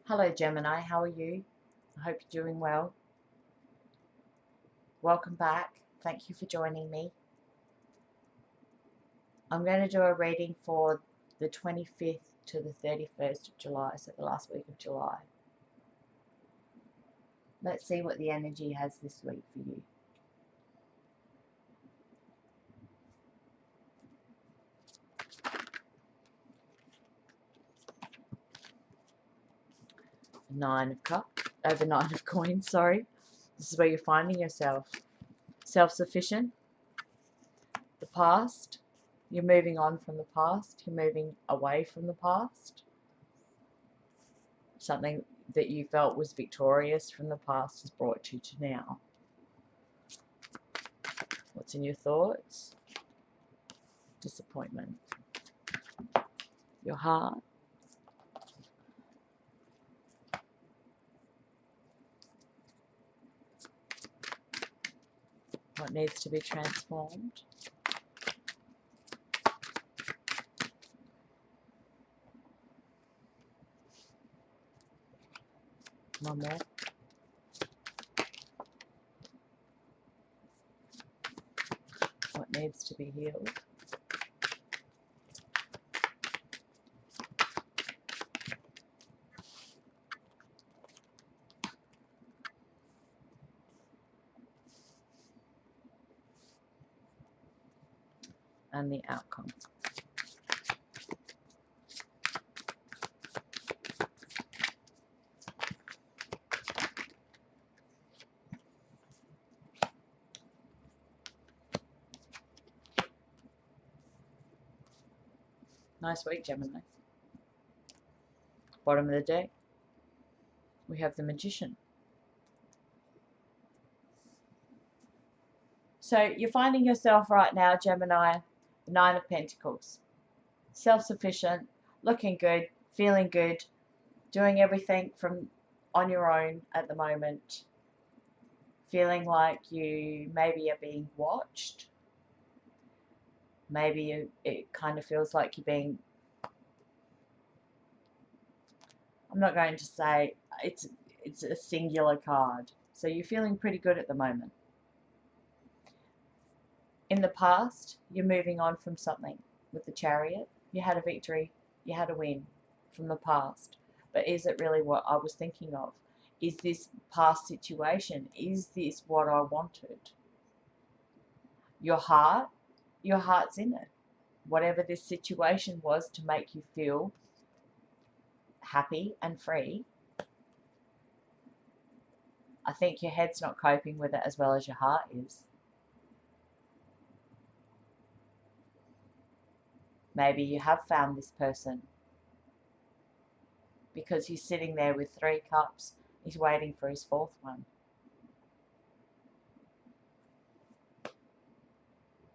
Hello Gemini, how are you? I hope you're doing well. Welcome back. Thank you for joining me. I'm going to do a reading for the 25th to the 31st of July, so the last week of July. Let's see what the energy has this week for you. The Nine of Coins, sorry. This is where you're finding yourself. Self-sufficient. The past. You're moving on from the past. You're moving away from the past. Something that you felt was victorious from the past has brought you to now. What's in your thoughts? Disappointment. Your heart. What needs to be transformed. One more. What needs to be healed. And the outcome. Nice week, Gemini. Bottom of the deck, we have the Magician. So you're finding yourself right now, Gemini, the Nine of Pentacles. Self-sufficient, looking good, feeling good, doing everything from on your own at the moment. Feeling like you maybe are being watched. Maybe it kind of feels like you're being, I'm not going to say it's a singular card. So you're feeling pretty good at the moment. In the past, you're moving on from something. With the Chariot, you had a victory, you had a win from the past. But is it really what I was thinking of? Is this past situation, is this what I wanted? Your heart's in it. Whatever this situation was to make you feel happy and free, I think your head's not coping with it as well as your heart is. Maybe you have found this person because he's sitting there with 3 cups. He's waiting for his 4th one.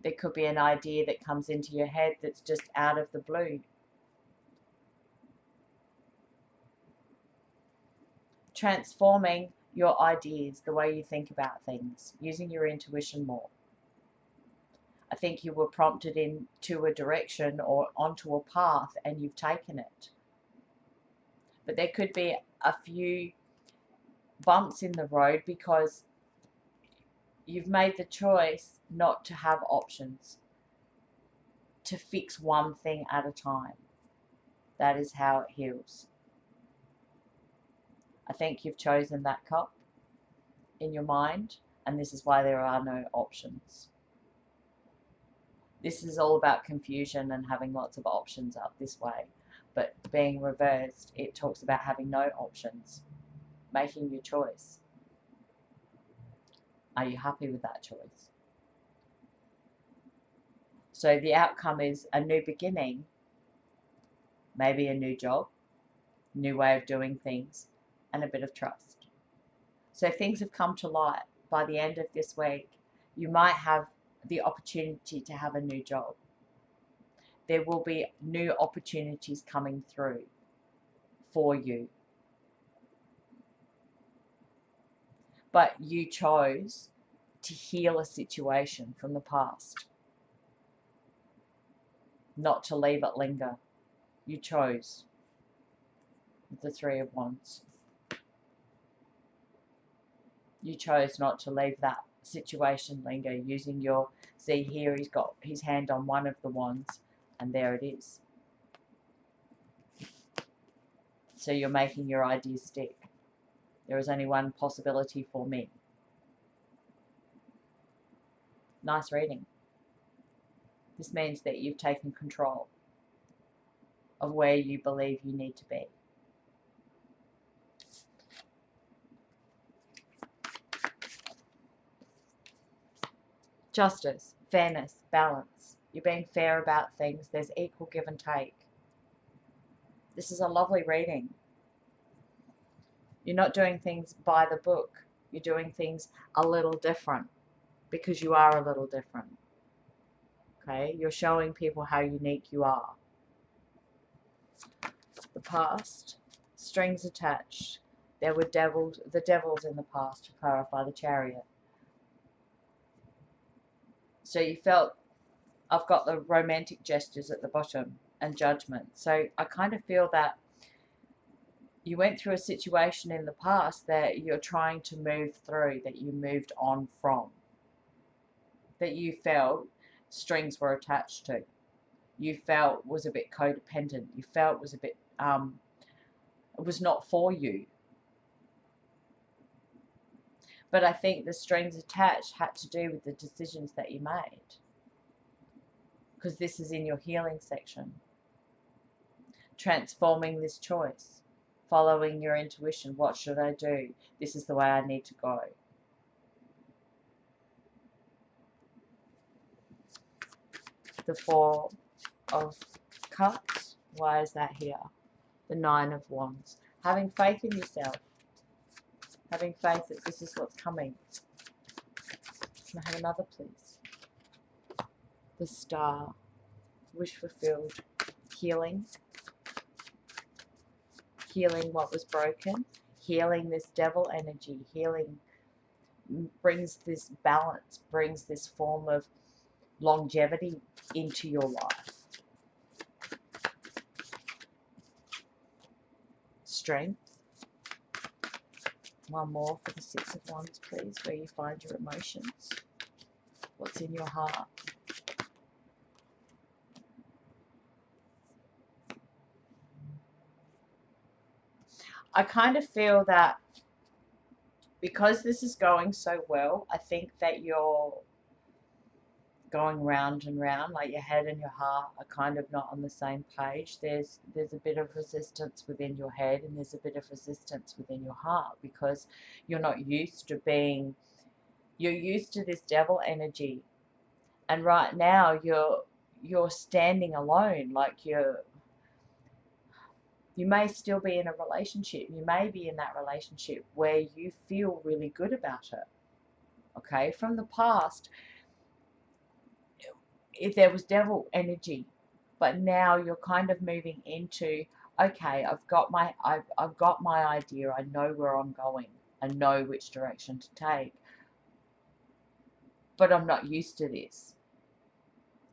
There could be an idea that comes into your head that's just out of the blue. Transforming your ideas, the way you think about things, using your intuition more. I think you were prompted into a direction or onto a path and you've taken it. But there could be a few bumps in the road because you've made the choice not to have options, to fix one thing at a time. That is how it heals. I think you've chosen that cup in your mind, and this is why there are no options. This is all about confusion and having lots of options up this way. But being reversed, it talks about having no options, making your choice. Are you happy with that choice? So the outcome is a new beginning, maybe a new job, new way of doing things, and a bit of trust. So things have come to light. By the end of this week, you might have the opportunity to have a new job. There will be new opportunities coming through for you. But you chose to heal a situation from the past, not to leave it linger. You chose. with the Three of Wands. You chose not to leave that situation linger, using your, see here, he's got his hand on one of the wands, and there it is. So you're making your ideas stick. There is only one possibility for me. Nice reading. This means that you've taken control of where you believe you need to be. Justice, fairness, balance. You're being fair about things. There's equal give and take. This is a lovely reading. You're not doing things by the book. You're doing things a little different because you are a little different. Okay? You're showing people how unique you are. The past, strings attached. There were the devils in the past, to clarify the Chariot. So you felt, I've got the romantic gestures at the bottom and judgment. So I kind of feel that you went through a situation in the past that you're trying to move through, that you moved on from, that you felt strings were attached to, you felt was a bit codependent, you felt was a bit, it was not for you. But I think the strings attached had to do with the decisions that you made, because this is in your healing section. Transforming this choice, following your intuition. What should I do? This is the way I need to go. The Four of Cups. Why is that here? The Nine of Wands. Having faith in yourself. Having faith that this is what's coming. Can I have another, please? The Star. Wish fulfilled. Healing. Healing what was broken. Healing this devil energy. Healing brings this balance, brings this form of longevity into your life. Strength. One more for the Six of Wands, please, where you find your emotions. What's in your heart? I kind of feel that because this is going so well, I think that you're going round and round, like your head and your heart are kind of not on the same page. There's a bit of resistance within your head, and there's a bit of resistance within your heart, because you're not used to being, you're used to this devil energy, and right now you're standing alone. Like you may still be in a relationship, you may be in that relationship where you feel really good about it, okay, from the past. If there was devil energy, but now you're kind of moving into, okay, I've got my idea, I know where I'm going, I know which direction to take, but I'm not used to this,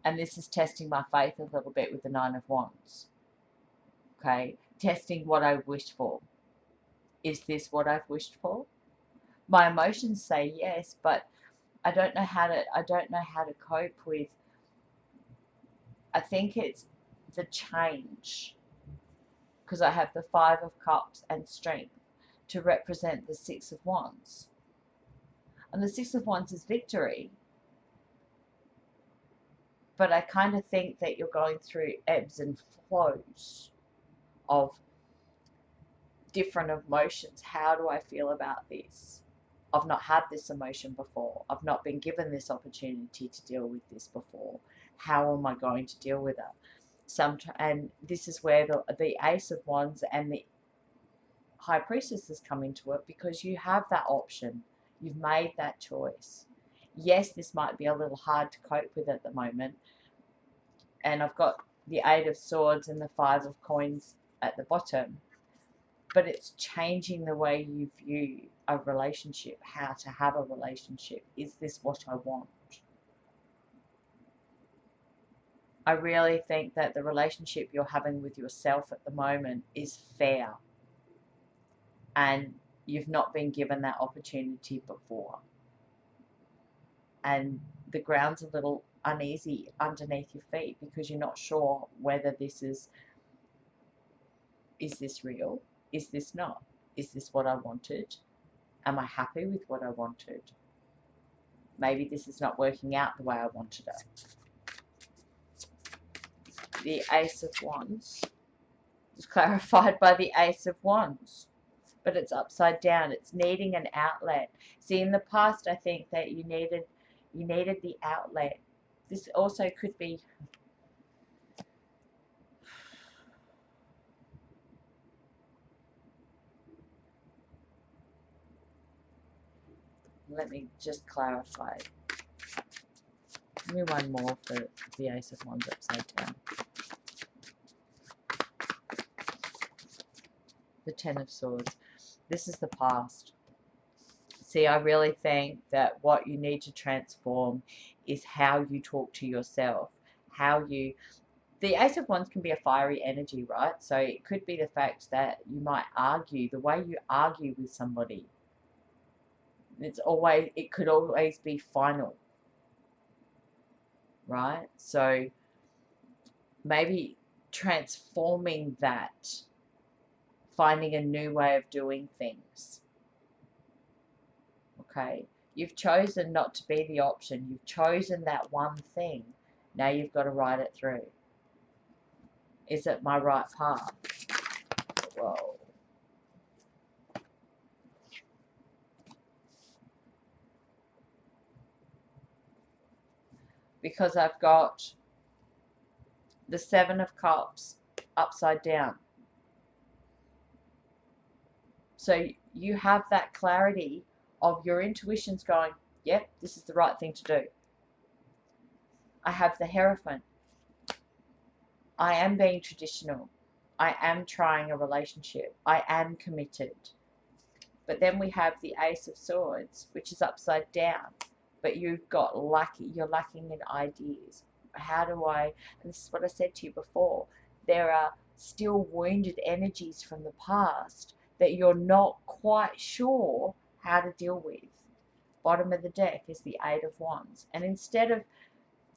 and this is testing my faith a little bit with the Nine of Wands. Okay, testing what I wished for. Is this what I've wished for? My emotions say yes, but I don't know how to cope with. I think it's the change, because I have the Five of Cups and Strength to represent the Six of Wands. And the Six of Wands is victory. But I kind of think that you're going through ebbs and flows of different emotions. How do I feel about this? I've not had this emotion before. I've not been given this opportunity to deal with this before. How am I going to deal with it? And this is where the Ace of Wands and the High Priestess has come into it, because you have that option. You've made that choice. Yes, this might be a little hard to cope with at the moment. And I've got the Eight of Swords and the Five of Coins at the bottom. But it's changing the way you view a relationship, how to have a relationship. Is this what I want? I really think that the relationship you're having with yourself at the moment is fair. and you've not been given that opportunity before. And the ground's a little uneasy underneath your feet because you're not sure whether this is this real? Is this not? Is this what I wanted? Am I happy with what I wanted? Maybe this is not working out the way I wanted it. The Ace of Wands is clarified by the Ace of Wands, but it's upside down. It's needing an outlet. See, in the past, I think that you needed the outlet. This also could be, let me just clarify. Give me one more for the Ace of Wands upside down. The Ten of Swords. This is the past. See, I really think that what you need to transform is how you talk to yourself. The Ace of Wands can be a fiery energy, right? So it could be the fact that you might argue, the way you argue with somebody. It could always be final, right? So maybe transforming that, finding a new way of doing things. Okay, you've chosen not to be the option. You've chosen that one thing. Now you've got to ride it through. Is it my right path? Whoa. Because I've got the Seven of Cups upside down. So you have that clarity of your intuition's going, yep, this is the right thing to do. I have the Hierophant. I am being traditional. I am trying a relationship. I am committed. But then we have the Ace of Swords, which is upside down. But you're lacking in ideas. And this is what I said to you before, there are still wounded energies from the past that you're not quite sure how to deal with. Bottom of the deck is the Eight of Wands. And instead of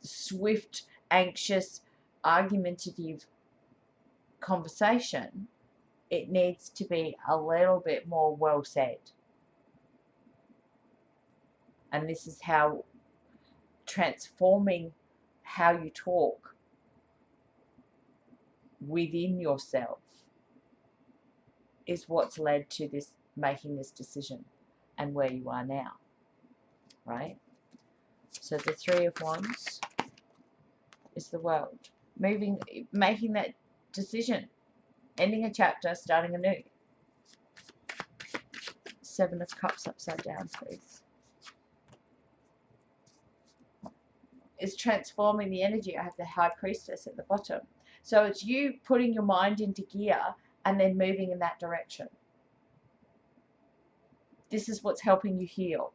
swift, anxious, argumentative conversation, it needs to be a little bit more well said. And this is how transforming how you talk within yourself is what's led to this, making this decision and where you are now, right? So the Three of Wands is the World. Making that decision, ending a chapter, starting anew. Seven of Cups upside down, please. Is transforming the energy. I have the High Priestess at the bottom. So it's you putting your mind into gear and then moving in that direction. This is what's helping you heal.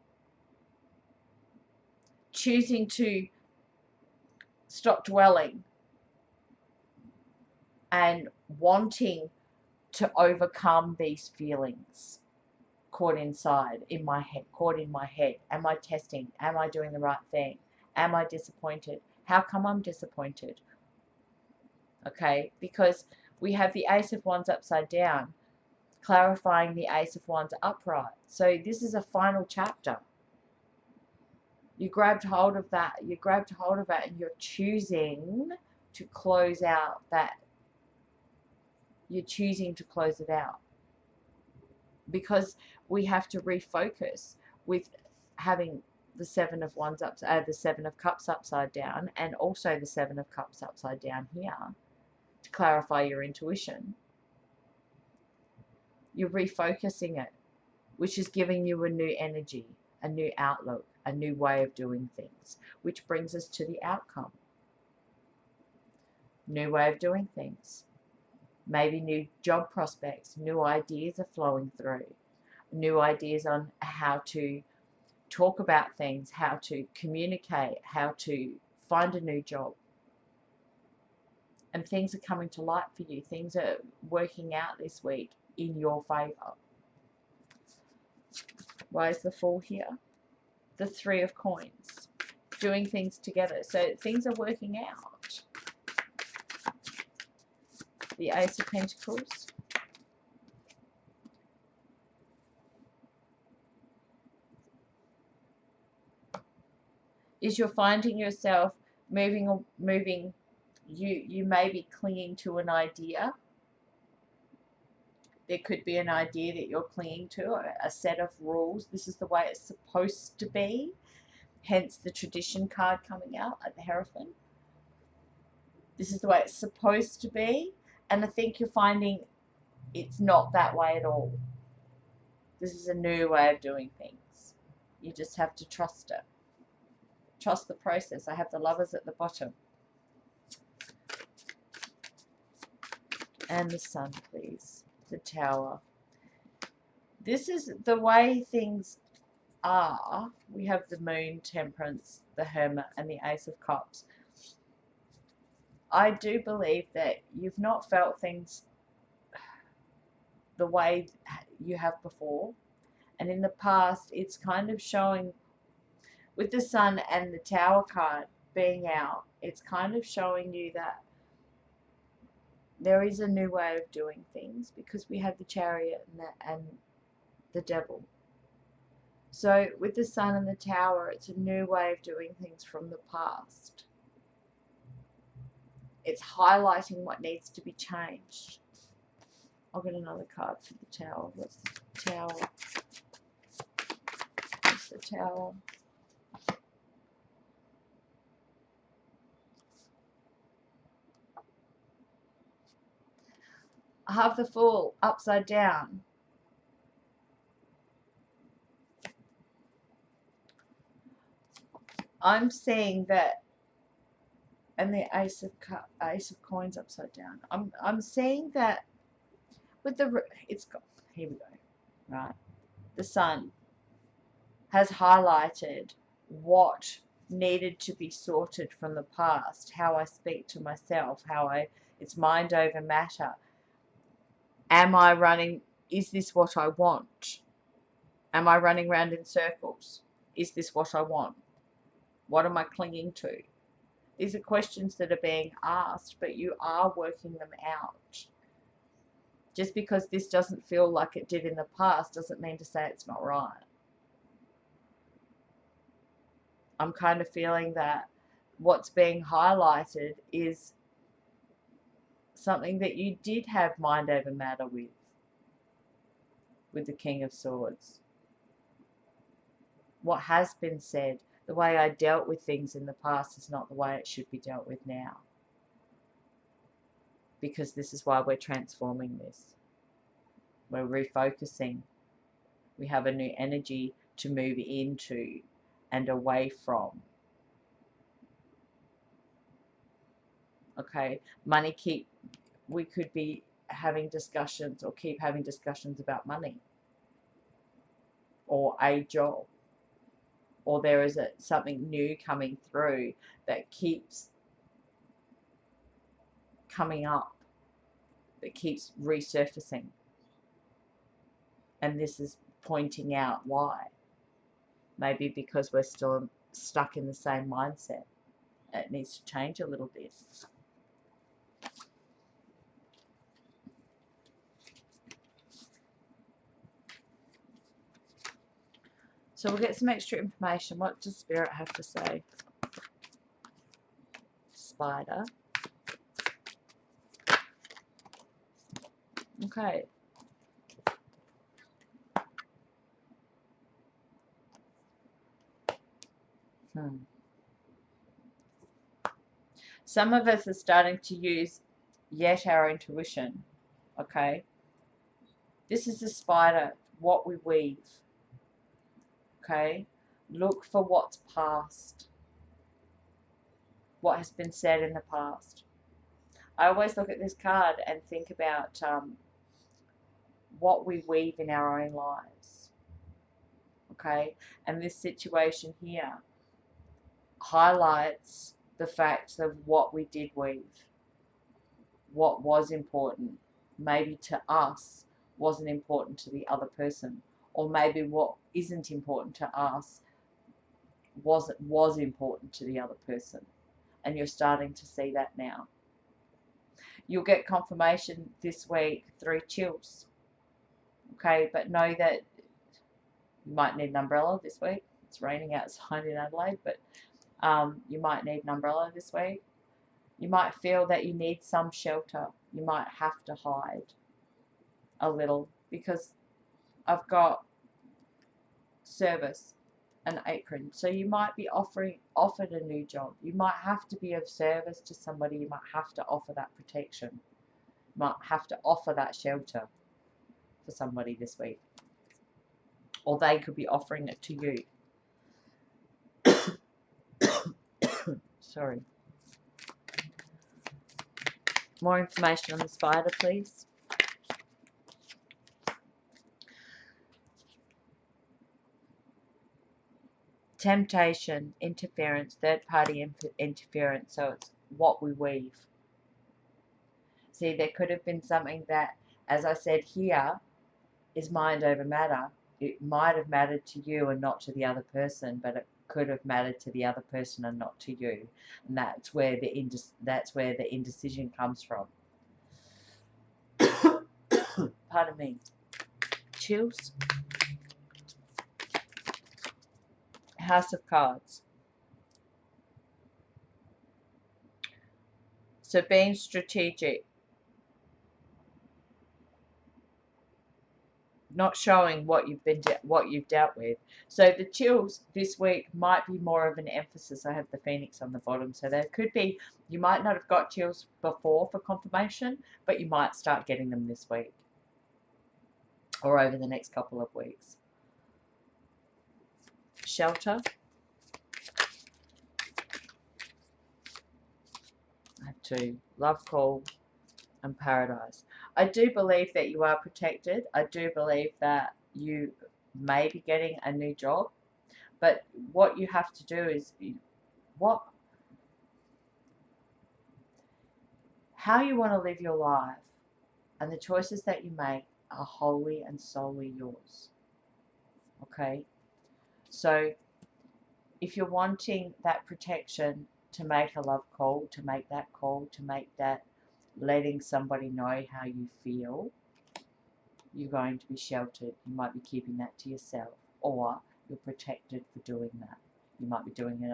Choosing to stop dwelling and wanting to overcome these feelings caught in my head. Am I testing? Am I doing the right thing? Am I disappointed? How come I'm disappointed? Okay, because we have the Ace of Wands upside down, clarifying the Ace of Wands upright. So this is a final chapter. You grabbed hold of that. You grabbed hold of it, and you're choosing to close out that. You're choosing to close it out because we have to refocus with having the Seven of Wands the Seven of Cups upside down, and also the Seven of Cups upside down here to clarify your intuition. You're refocusing it, which is giving you a new energy, a new outlook, a new way of doing things, which brings us to the outcome. New way of doing things. Maybe new job prospects, new ideas are flowing through, new ideas on how to talk about things, how to communicate, how to find a new job. And things are coming to light for you. Things are working out this week in your favour. Why is the Fool here? The Three of Coins. Doing things together. So things are working out. The Ace of Pentacles. Is you're finding yourself moving, you may be clinging to an idea. There could be an idea that you're clinging to, a set of rules. This is the way it's supposed to be. Hence the tradition card coming out at the Hierophant. This is the way it's supposed to be. And I think you're finding it's not that way at all. This is a new way of doing things. You just have to trust it. Trust the process. I have the Lovers at the bottom. And the Sun, please. The Tower. This is the way things are. We have the Moon, Temperance, the Hermit, and the Ace of Cups. I do believe that you've not felt things the way you have before. And in the past, it's kind of showing, with the Sun and the Tower card being out, it's kind of showing you that there is a new way of doing things, because we have the Chariot and the Devil. So with the Sun and the Tower, it's a new way of doing things from the past. It's highlighting what needs to be changed. I'll get another card for the Tower. What's the Tower? What's the Tower? I have the Fool upside down. I'm seeing that, and the Ace of Coins upside down. I'm seeing that with the, it's got, here we go, right? The Sun has highlighted what needed to be sorted from the past, how I speak to myself, it's mind over matter. Am I running, is this what I want? Am I running around in circles? Is this what I want? What am I clinging to? These are questions that are being asked, but you are working them out. Just because this doesn't feel like it did in the past doesn't mean to say it's not right. I'm kind of feeling that what's being highlighted is something that you did have mind over matter with the King of Swords. What has been said, the way I dealt with things in the past is not the way it should be dealt with now. Because this is why we're transforming this. We're refocusing. We have a new energy to move into and away from. Okay, we could be having discussions or keep having discussions about money or a job, or there is something new coming through that keeps coming up, that keeps resurfacing, and this is pointing out why. Maybe because we're still stuck in the same mindset. It needs to change a little bit. So we'll get some extra information. What does Spirit have to say? Spider. Okay. Some of us are starting to use yet our intuition. Okay. This is the spider, what we weave. Okay. Look for what's past. What has been said in the past. I always look at this card and think about what we weave in our own lives. Okay. And this situation here highlights the fact of what we did weave. What was important, maybe to us, wasn't important to the other person, or maybe what isn't important to us was important to the other person, and you're starting to see that now. You'll get confirmation this week through chills, okay? But know that you might need an umbrella this week. It's raining outside in Adelaide, but you might need an umbrella this week. You might feel that you need some shelter. You might have to hide a little, because I've got service and apron. So you might be offered a new job. You might have to be of service to somebody. You might have to offer that protection. You might have to offer that shelter for somebody this week. Or they could be offering it to you. Sorry. More information on the spider, please. Temptation, interference, third-party interference. So it's what we weave. See, there could have been something that, as I said here, is mind over matter. It might have mattered to you and not to the other person, but it could have mattered to the other person and not to you. And that's where the indecision comes from. Pardon me. Chills. House of Cards. So being strategic. Not showing what you've dealt with. So the chills this week might be more of an emphasis. I have the Phoenix on the bottom, so there could be, you might not have got chills before for confirmation, but you might start getting them this week or over the next couple of weeks. Shelter. I have two. Love call and paradise. I do believe that you are protected. I do believe that you may be getting a new job, but what you have to do is how you want to live your life and the choices that you make are wholly and solely yours. Okay? So if you're wanting that protection to make a love call, to make that letting somebody know how you feel, you're going to be sheltered. You might be keeping that to yourself, or you're protected for doing that. You might be doing it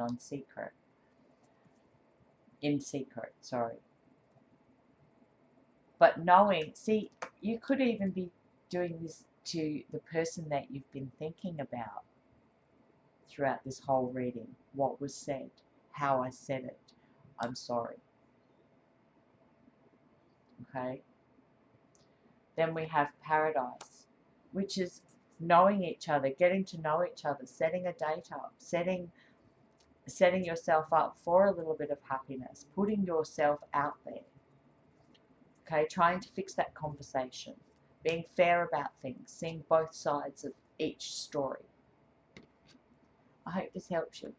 in secret, sorry. But knowing, see, you could even be doing this to the person that you've been thinking about throughout this whole reading. What was said, how I said it, I'm sorry. Okay? Then we have paradise, which is knowing each other, getting to know each other, setting a date up, setting yourself up for a little bit of happiness, putting yourself out there. Okay, trying to fix that conversation, being fair about things, seeing both sides of each story. I hope this helps you.